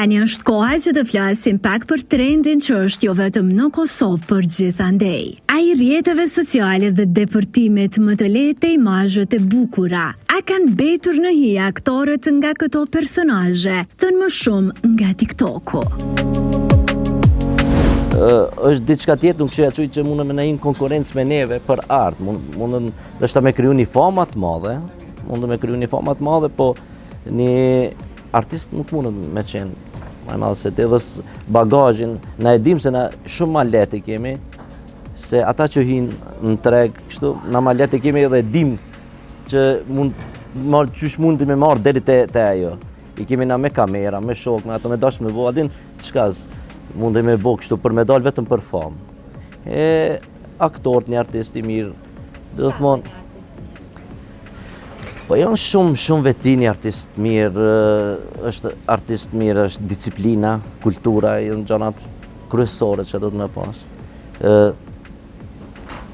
Tani është koha që të flasim pak për trendin që është jo vetëm në Kosovë për gjithandej. Ai rrjeteve sociale dhe depërtimet më të lehtë të imazhet e bukura. A kanë betur në hije aktorët nga këto personazhe, thënë më shumë nga TikToku. Është diçka tjetër, nuk që që mundën me në një konkurencë me neve për artë, mundën dështë me kriju një famat madhe, po një artist nuk mundën me qenë më madhe se te dhe bagazhin, na e dim se na shumë ma lehtë kemi, se ata që hinë në treg, kështu, na ma lehtë kemi dhe dim që qysh mundi me marrë deri te ajo. I kemi na me kamera, me shok, me ato me dash me bo, adin qkaz mundi me bo kështu për medal vetëm për famë. Aktorët, një artist i mirë, dhe thmonë, po janë shumë veti një artist mirë, është artist mirë, është disiplina, kultura, janë gjanat kryesore që do të me pas.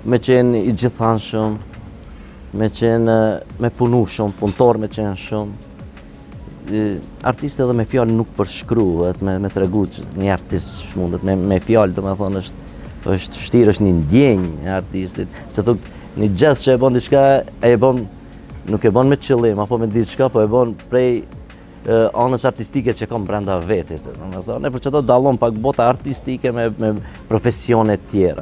Me qenë i gjithanshëm, me punu shumë, punëtor me qenë shumë. Artist edhe me fjallë nuk përshkruhet, me tregu që një artist mundet, me fjallë do me thonë është vështirë, është një ndjenjë artistit, që thuk një gest që e bon diçka, nuk e bon me qëllim, apo me diçka, po e bon prej anës artistike që kam brenda vetit. Ne për që do dallon pak bota artistike me profesionet tjera.